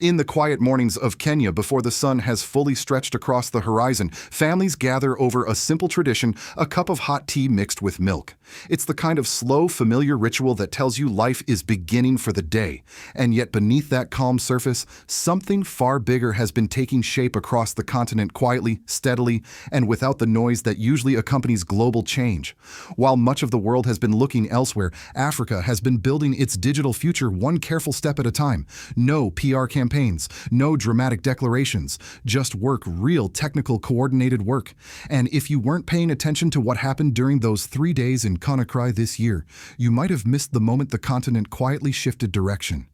In the quiet mornings of Kenya before the sun has fully stretched across the horizon, families gather over a simple tradition, a cup of hot tea mixed with milk. It's the kind of slow, familiar ritual that tells you life is beginning for the day. And yet beneath that calm surface, something far bigger has been taking shape across the continent quietly, steadily, and without the noise that usually accompanies global change. While much of the world has been looking elsewhere, Africa has been building its digital future one careful step at a time. No PR campaigns, no dramatic declarations, just work, real technical coordinated work. And if you weren't paying attention to what happened during those 3 days in Konakry this year, you might have missed the moment the continent quietly shifted direction.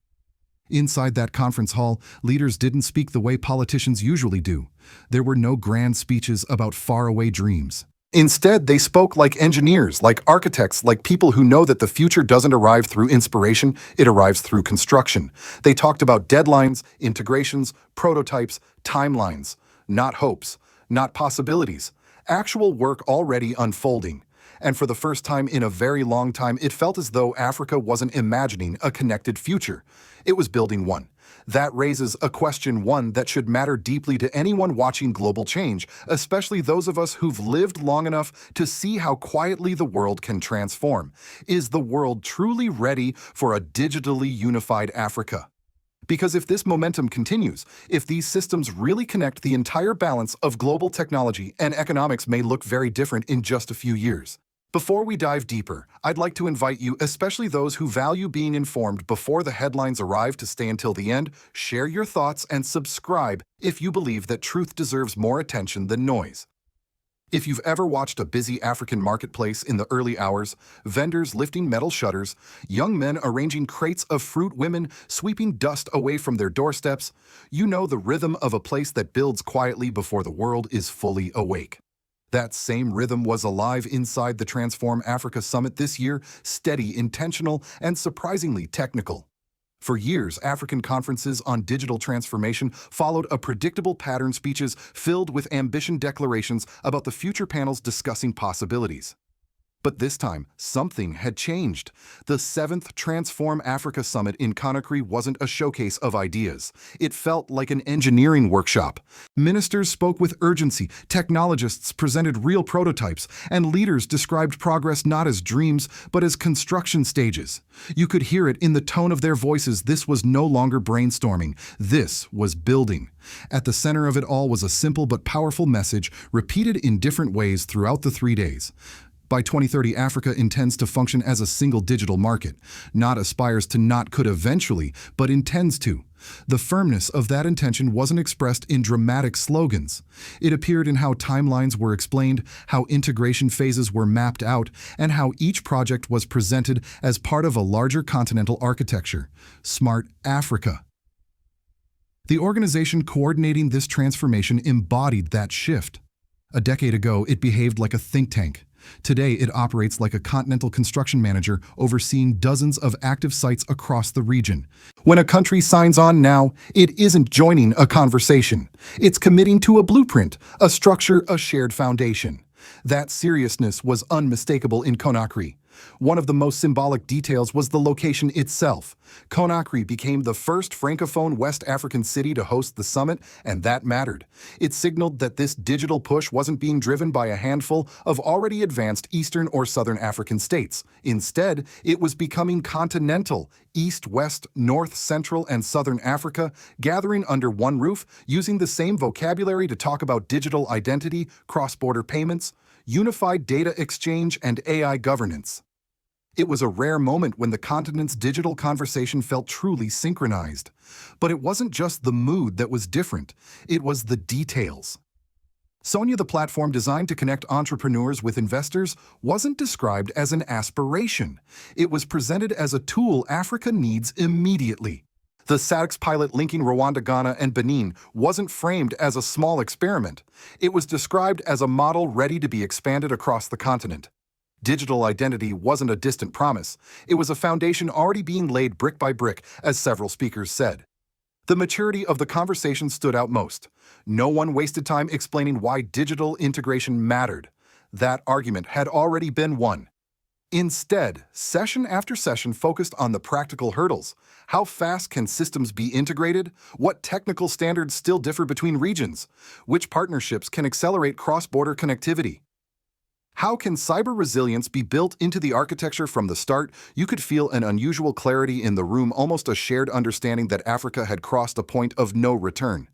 Inside that conference hall, leaders didn't speak the way politicians usually do. There were no grand speeches about faraway dreams. Instead, they spoke like engineers, like architects, like people who know that the future doesn't arrive through inspiration, it arrives through construction. They talked about deadlines, integrations, prototypes, timelines, not hopes, not possibilities, actual work already unfolding. And for the first time in a very long time, it felt as though Africa wasn't imagining a connected future. It was building one. That raises a question, one that should matter deeply to anyone watching global change, especially those of us who've lived long enough to see how quietly the world can transform. Is the world truly ready for a digitally unified Africa? Because if this momentum continues, if these systems really connect, the entire balance of global technology and economics may look very different in just a few years. Before we dive deeper, I'd like to invite you, especially those who value being informed before the headlines arrive, to stay until the end, share your thoughts, and subscribe if you believe that truth deserves more attention than noise. If you've ever watched a busy African marketplace in the early hours, vendors lifting metal shutters, young men arranging crates of fruit, women sweeping dust away from their doorsteps, you know the rhythm of a place that builds quietly before the world is fully awake. That same rhythm was alive inside the Transform Africa Summit this year, steady, intentional, and surprisingly technical. For years, African conferences on digital transformation followed a predictable pattern: speeches filled with ambition, declarations about the future, panels discussing possibilities. But this time, something had changed. The 7th Transform Africa Summit in Konakry wasn't a showcase of ideas. It felt like an engineering workshop. Ministers spoke with urgency, technologists presented real prototypes, and leaders described progress not as dreams, but as construction stages. You could hear it in the tone of their voices. This was no longer brainstorming. This was building. At the center of it all was a simple but powerful message, repeated in different ways throughout the 3 days. By 2030, Africa intends to function as a single digital market. Not aspires to, not could eventually, but intends to. The firmness of that intention wasn't expressed in dramatic slogans. It appeared in how timelines were explained, how integration phases were mapped out, and how each project was presented as part of a larger continental architecture. Smart Africa. The organization coordinating this transformation embodied that shift. A decade ago, it behaved like a think tank. Today, it operates like a Continental construction manager, overseeing dozens of active sites across the region. When a country signs on now, it isn't joining a conversation. It's committing to a blueprint, a structure, a shared foundation. That seriousness was unmistakable in Konakry. One of the most symbolic details was the location itself. Konakry became the first Francophone West African city to host the summit, and that mattered. It signaled that this digital push wasn't being driven by a handful of already advanced Eastern or Southern African states. Instead, it was becoming continental, East, West, North, Central, and Southern Africa, gathering under one roof, using the same vocabulary to talk about digital identity, cross-border payments, unified data exchange, and AI governance. It was a rare moment when the continent's digital conversation felt truly synchronized. But it wasn't just the mood that was different, it was the details. Sonia, the platform designed to connect entrepreneurs with investors, wasn't described as an aspiration. It was presented as a tool Africa needs immediately. The SADC pilot linking Rwanda, Ghana, and Benin wasn't framed as a small experiment. It was described as a model ready to be expanded across the continent. Digital identity wasn't a distant promise. It was a foundation already being laid brick by brick, as several speakers said. The maturity of the conversation stood out most. No one wasted time explaining why digital integration mattered. That argument had already been won. Instead, session after session focused on the practical hurdles. How fast can systems be integrated? What technical standards still differ between regions? Which partnerships can accelerate cross-border connectivity? How can cyber resilience be built into the architecture from the start? You could feel an unusual clarity in the room, almost a shared understanding that Africa had crossed a point of no return.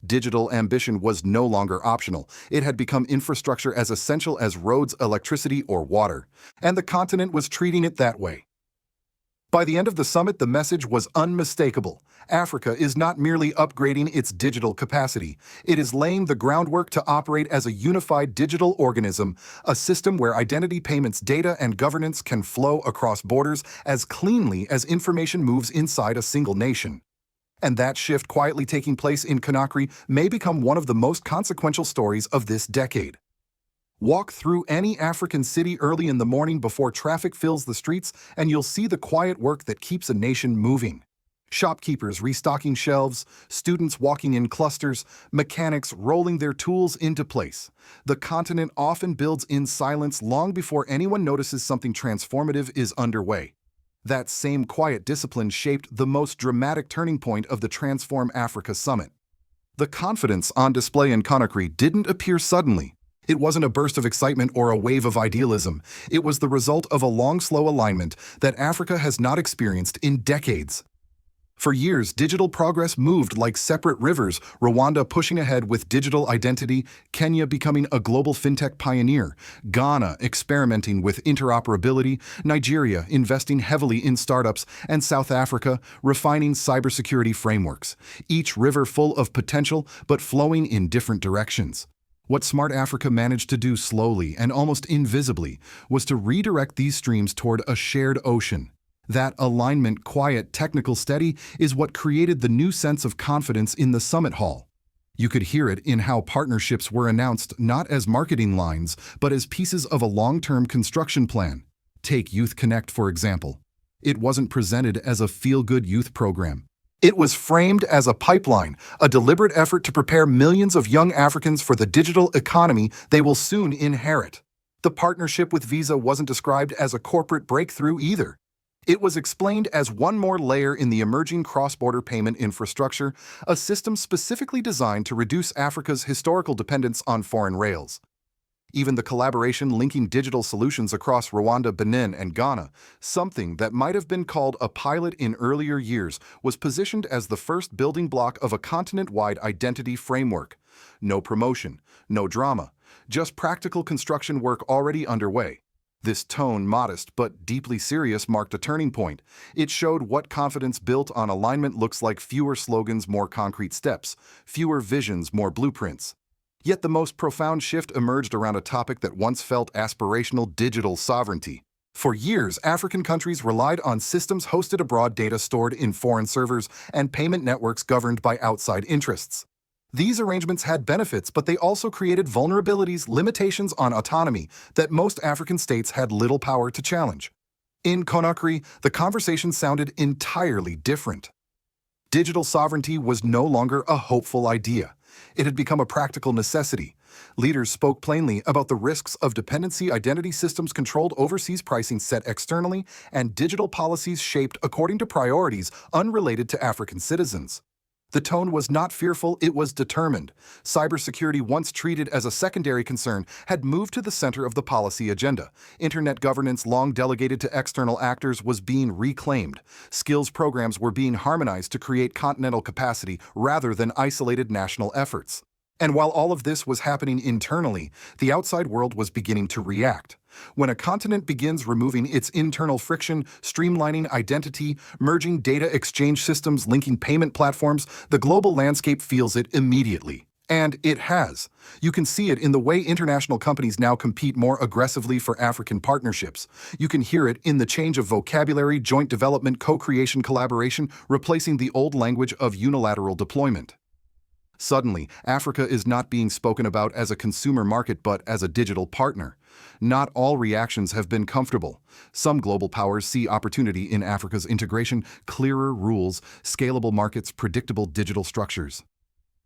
Digital ambition was no longer optional. It had become infrastructure as essential as roads, electricity, or water. And the continent was treating it that way. By the end of the summit, the message was unmistakable. Africa is not merely upgrading its digital capacity. It is laying the groundwork to operate as a unified digital organism, a system where identity, payments, data, and governance can flow across borders as cleanly as information moves inside a single nation. And that shift quietly taking place in Konakry may become one of the most consequential stories of this decade. Walk through any African city early in the morning before traffic fills the streets, and you'll see the quiet work that keeps a nation moving. Shopkeepers restocking shelves, students walking in clusters, mechanics rolling their tools into place. The continent often builds in silence long before anyone notices something transformative is underway. That same quiet discipline shaped the most dramatic turning point of the Transform Africa Summit. The confidence on display in Konakry didn't appear suddenly. It wasn't a burst of excitement or a wave of idealism. It was the result of a long, slow alignment that Africa has not experienced in decades. For years, digital progress moved like separate rivers, Rwanda pushing ahead with digital identity, Kenya becoming a global fintech pioneer, Ghana experimenting with interoperability, Nigeria investing heavily in startups, and South Africa refining cybersecurity frameworks, each river full of potential but flowing in different directions. What Smart Africa managed to do slowly and almost invisibly was to redirect these streams toward a shared ocean. That alignment, quiet, technical, steady, is what created the new sense of confidence in the summit hall. You could hear it in how partnerships were announced not as marketing lines, but as pieces of a long-term construction plan. Take Youth Connect, for example. It wasn't presented as a feel-good youth program. It was framed as a pipeline, a deliberate effort to prepare millions of young Africans for the digital economy they will soon inherit. The partnership with Visa wasn't described as a corporate breakthrough either. It was explained as one more layer in the emerging cross-border payment infrastructure, a system specifically designed to reduce Africa's historical dependence on foreign rails. Even the collaboration linking digital solutions across Rwanda, Benin, and Ghana, something that might have been called a pilot in earlier years, was positioned as the first building block of a continent-wide identity framework. No promotion, no drama, just practical construction work already underway. This tone, modest but deeply serious, marked a turning point. It showed what confidence built on alignment looks like: fewer slogans, more concrete steps, fewer visions, more blueprints. Yet the most profound shift emerged around a topic that once felt aspirational: digital sovereignty. For years, African countries relied on systems hosted abroad, data stored in foreign servers, and payment networks governed by outside interests. These arrangements had benefits, but they also created vulnerabilities, limitations on autonomy that most African states had little power to challenge. In Konakry, the conversation sounded entirely different. Digital sovereignty was no longer a hopeful idea. It had become a practical necessity. Leaders spoke plainly about the risks of dependency: identity systems controlled overseas, pricing set externally, and digital policies shaped according to priorities unrelated to African citizens. The tone was not fearful, it was determined. Cybersecurity, once treated as a secondary concern, had moved to the center of the policy agenda. Internet governance, long delegated to external actors, was being reclaimed. Skills programs were being harmonized to create continental capacity rather than isolated national efforts. And while all of this was happening internally, the outside world was beginning to react. When a continent begins removing its internal friction, streamlining identity, merging data exchange systems, linking payment platforms, the global landscape feels it immediately. And it has. You can see it in the way international companies now compete more aggressively for African partnerships. You can hear it in the change of vocabulary: joint development, co-creation, collaboration, replacing the old language of unilateral deployment. Suddenly, Africa is not being spoken about as a consumer market but as a digital partner. Not all reactions have been comfortable. Some global powers see opportunity in Africa's integration: clearer rules, scalable markets, predictable digital structures.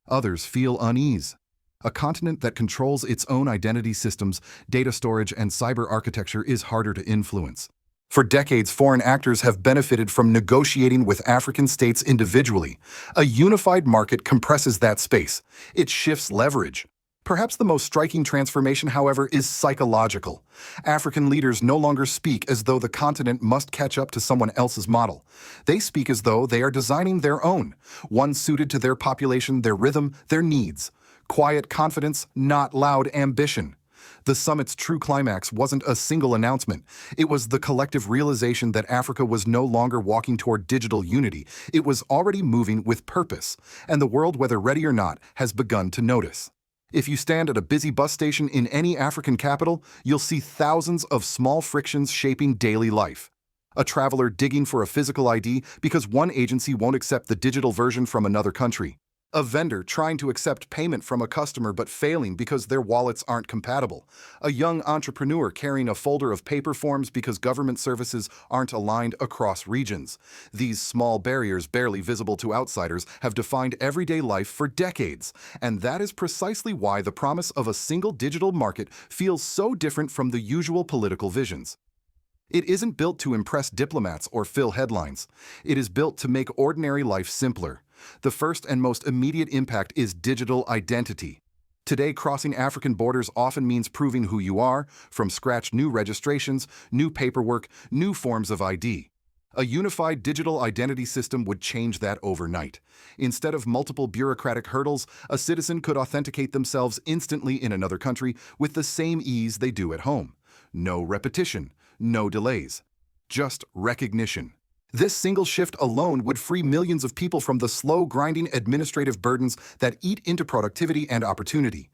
Others feel unease. A continent that controls its own identity systems, data storage, and cyber architecture is harder to influence. For decades, foreign actors have benefited from negotiating with African states individually. A unified market compresses that space. It shifts leverage. Perhaps the most striking transformation, however, is psychological. African leaders no longer speak as though the continent must catch up to someone else's model. They speak as though they are designing their own, one suited to their population, their rhythm, their needs. Quiet confidence, not loud ambition. The summit's true climax wasn't a single announcement. It was the collective realization that Africa was no longer walking toward digital unity. It was already moving with purpose, and the world, whether ready or not, has begun to notice. If you stand at a busy bus station in any African capital, you'll see thousands of small frictions shaping daily life. A traveler digging for a physical ID because one agency won't accept the digital version from another country. A vendor trying to accept payment from a customer but failing because their wallets aren't compatible. A young entrepreneur carrying a folder of paper forms because government services aren't aligned across regions. These small barriers, barely visible to outsiders, have defined everyday life for decades. And that is precisely why the promise of a single digital market feels so different from the usual political visions. It isn't built to impress diplomats or fill headlines. It is built to make ordinary life simpler. The first and most immediate impact is digital identity. Today, crossing African borders often means proving who you are, from scratch new registrations, new paperwork, new forms of ID. A unified digital identity system would change that overnight. Instead of multiple bureaucratic hurdles, a citizen could authenticate themselves instantly in another country with the same ease they do at home. No repetition, no delays, just recognition. This single shift alone would free millions of people from the slow, grinding administrative burdens that eat into productivity and opportunity.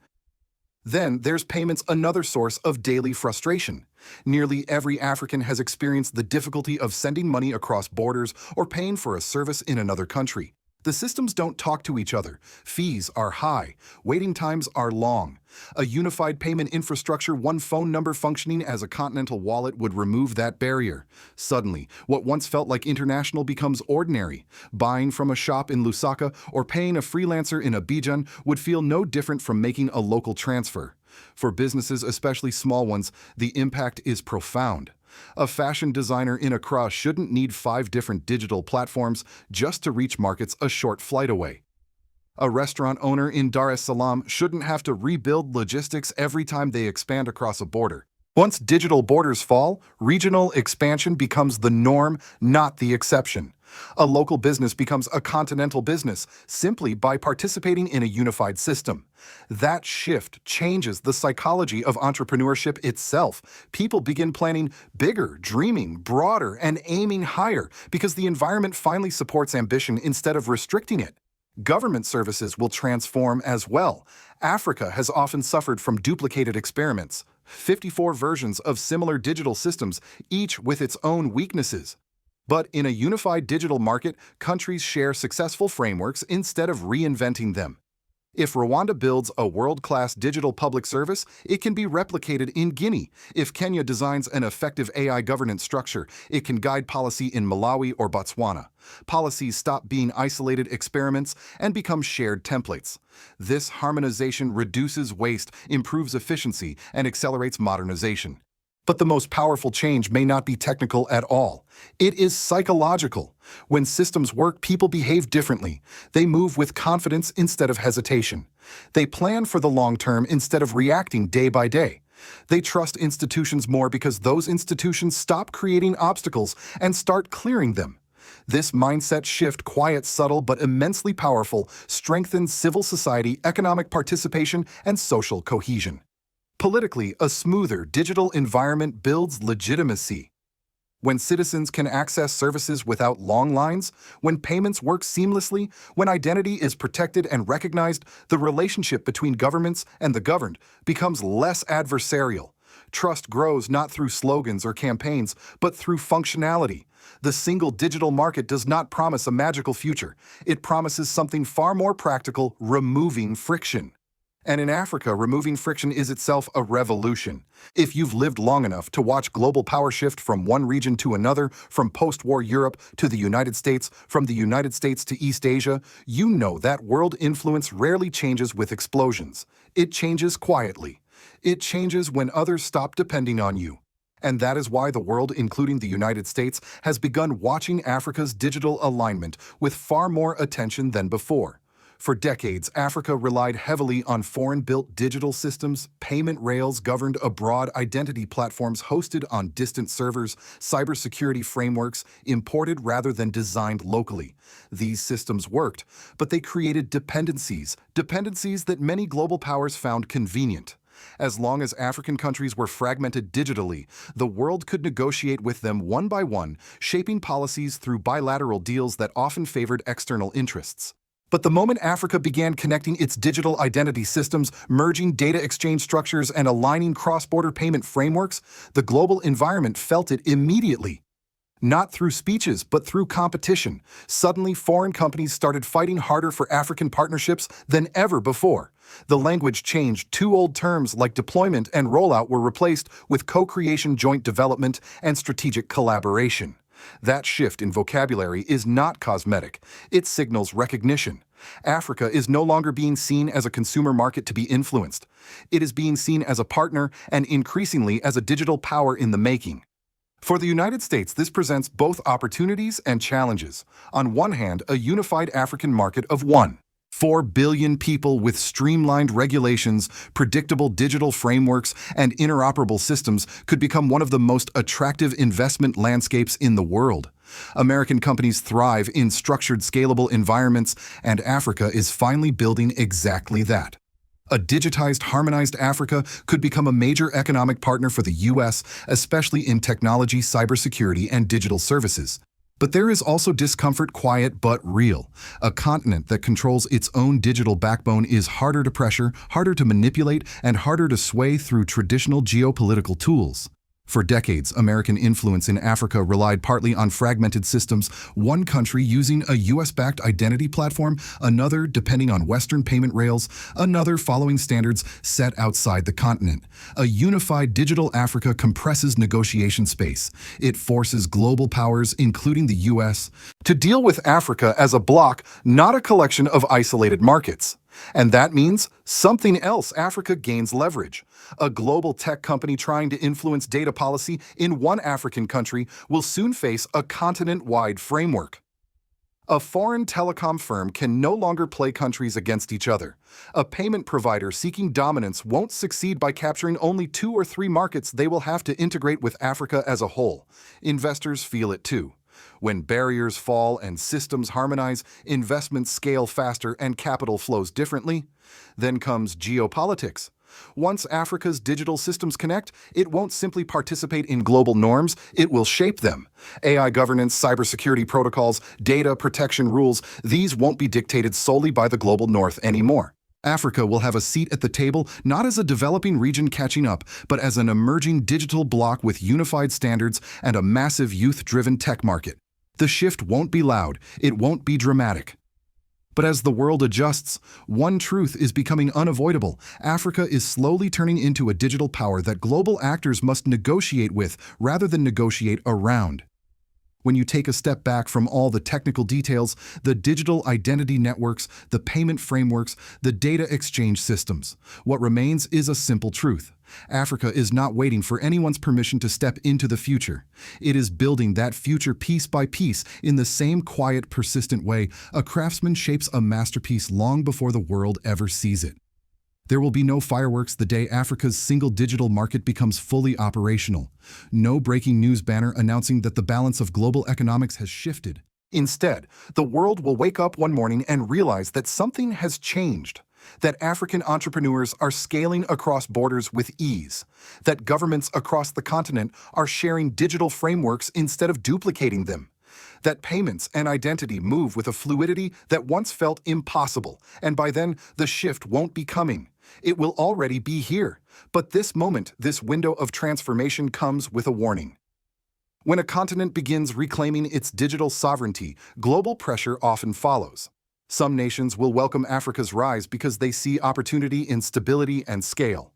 Then there's payments, another source of daily frustration. Nearly every African has experienced the difficulty of sending money across borders or paying for a service in another country. The systems don't talk to each other. Fees are high. Waiting times are long. A unified payment infrastructure, one phone number functioning as a Continental wallet, would remove that barrier. Suddenly, what once felt like international becomes ordinary. Buying from a shop in Lusaka or paying a freelancer in Abidjan would feel no different from making a local transfer. For businesses, especially small ones, the impact is profound. A fashion designer in Accra shouldn't need 5 different digital platforms just to reach markets a short flight away. A restaurant owner in Dar es Salaam shouldn't have to rebuild logistics every time they expand across a border. Once digital borders fall, regional expansion becomes the norm, not the exception. A local business becomes a continental business simply by participating in a unified system. That shift changes the psychology of entrepreneurship itself. People begin planning bigger, dreaming broader, and aiming higher because the environment finally supports ambition instead of restricting it. Government services will transform as well. Africa has often suffered from duplicated experiments, 54 versions of similar digital systems, each with its own weaknesses. But in a unified digital market, countries share successful frameworks instead of reinventing them. If Rwanda builds a world-class digital public service, it can be replicated in Guinea. If Kenya designs an effective AI governance structure, it can guide policy in Malawi or Botswana. Policies stop being isolated experiments and become shared templates. This harmonization reduces waste, improves efficiency, and accelerates modernization. But the most powerful change may not be technical at all. It is psychological. When systems work, people behave differently. They move with confidence instead of hesitation. They plan for the long term instead of reacting day by day. They trust institutions more because those institutions stop creating obstacles and start clearing them. This mindset shift, quiet, subtle, but immensely powerful, strengthens civil society, economic participation, and social cohesion. Politically, a smoother digital environment builds legitimacy. When citizens can access services without long lines, when payments work seamlessly, when identity is protected and recognized, the relationship between governments and the governed becomes less adversarial. Trust grows not through slogans or campaigns, but through functionality. The single digital market does not promise a magical future. It promises something far more practical: removing friction. And in Africa, removing friction is itself a revolution. If you've lived long enough to watch global power shift from one region to another, from post-war Europe to the United States, from the United States to East Asia, you know that world influence rarely changes with explosions. It changes quietly. It changes when others stop depending on you. And that is why the world, including the United States, has begun watching Africa's digital alignment with far more attention than before. For decades, Africa relied heavily on foreign-built digital systems, payment rails governed abroad, identity platforms hosted on distant servers, cybersecurity frameworks imported rather than designed locally. These systems worked, but they created dependencies that many global powers found convenient. As long as African countries were fragmented digitally, the world could negotiate with them one by one, shaping policies through bilateral deals that often favored external interests. But the moment Africa began connecting its digital identity systems, merging data exchange structures, and aligning cross-border payment frameworks, the global environment felt it immediately. Not through speeches, but through competition. Suddenly, foreign companies started fighting harder for African partnerships than ever before. The language changed. Two old terms like deployment and rollout were replaced with co-creation, joint development, and strategic collaboration. That shift in vocabulary is not cosmetic. It signals recognition. Africa is no longer being seen as a consumer market to be influenced. It is being seen as a partner and increasingly as a digital power in the making. For the United States, this presents both opportunities and challenges. On one hand, a unified African market of 1.4 billion people with streamlined regulations, predictable digital frameworks, and interoperable systems could become one of the most attractive investment landscapes in the world. American companies thrive in structured, scalable environments, and Africa is finally building exactly that. A digitized, harmonized Africa could become a major economic partner for the U.S., especially in technology, cybersecurity, and digital services. But there is also discomfort, quiet but real. A continent that controls its own digital backbone is harder to pressure, harder to manipulate, and harder to sway through traditional geopolitical tools. For decades, American influence in Africa relied partly on fragmented systems, one country using a US-backed identity platform, another depending on Western payment rails, another following standards set outside the continent. A unified digital Africa compresses negotiation space. It forces global powers, including the US, to deal with Africa as a bloc, not a collection of isolated markets. And that means something else. Africa gains leverage. A global tech company trying to influence data policy in one African country will soon face a continent-wide framework. A foreign telecom firm can no longer play countries against each other. A payment provider seeking dominance won't succeed by capturing only 2 or 3 markets. They will have to integrate with Africa as a whole. Investors feel it too. When barriers fall and systems harmonize, investments scale faster and capital flows differently. Then comes geopolitics. Once Africa's digital systems connect, it won't simply participate in global norms, it will shape them. AI governance, cybersecurity protocols, data protection rules, these won't be dictated solely by the global north anymore. Africa will have a seat at the table not as a developing region catching up, but as an emerging digital bloc with unified standards and a massive youth-driven tech market. The shift won't be loud, it won't be dramatic. But as the world adjusts, one truth is becoming unavoidable. Africa is slowly turning into a digital power that global actors must negotiate with rather than negotiate around. When you take a step back from all the technical details, the digital identity networks, the payment frameworks, the data exchange systems, what remains is a simple truth. Africa is not waiting for anyone's permission to step into the future. It is building that future piece by piece in the same quiet, persistent way a craftsman shapes a masterpiece long before the world ever sees it. There will be no fireworks the day Africa's single digital market becomes fully operational. No breaking news banner announcing that the balance of global economics has shifted. Instead, the world will wake up one morning and realize that something has changed. That African entrepreneurs are scaling across borders with ease. That governments across the continent are sharing digital frameworks instead of duplicating them. That payments and identity move with a fluidity that once felt impossible, and by then, the shift won't be coming. It will already be here. But this moment, this window of transformation comes with a warning. When a continent begins reclaiming its digital sovereignty, global pressure often follows. Some nations will welcome Africa's rise because they see opportunity in stability and scale.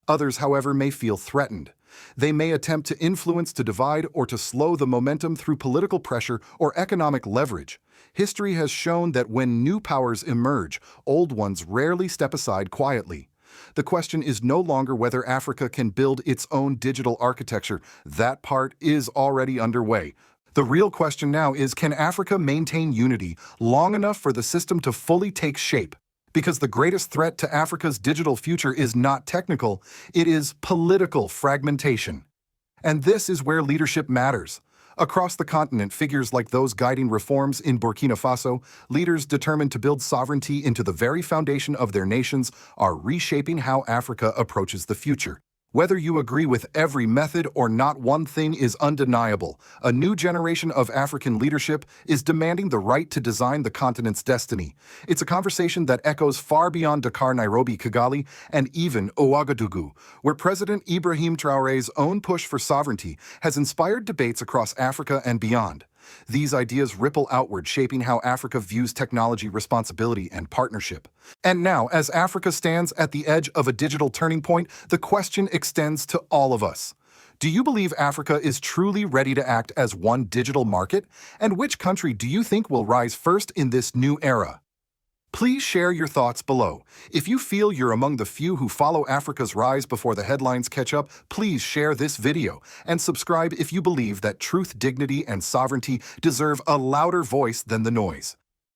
Others, however, may feel threatened. They may attempt to influence, to divide, or to slow the momentum through political pressure or economic leverage. History has shown that when new powers emerge, old ones rarely step aside quietly. The question is no longer whether Africa can build its own digital architecture. That part is already underway. The real question now is, can Africa maintain unity long enough for the system to fully take shape? Because the greatest threat to Africa's digital future is not technical, it is political fragmentation. And this is where leadership matters. Across the continent, figures like those guiding reforms in Burkina Faso, leaders determined to build sovereignty into the very foundation of their nations, are reshaping how Africa approaches the future. Whether you agree with every method or not, one thing is undeniable. A new generation of African leadership is demanding the right to design the continent's destiny. It's a conversation that echoes far beyond Dakar, Nairobi, Kigali, and even Ouagadougou, where President Ibrahim Traore's own push for sovereignty has inspired debates across Africa and beyond. These ideas ripple outward, shaping how Africa views technology, responsibility, and partnership. And now, as Africa stands at the edge of a digital turning point, the question extends to all of us. Do you believe Africa is truly ready to act as one digital market? And which country do you think will rise first in this new era? Please share your thoughts below. If you feel you're among the few who follow Africa's rise before the headlines catch up, please share this video and subscribe if you believe that truth, dignity, and sovereignty deserve a louder voice than the noise.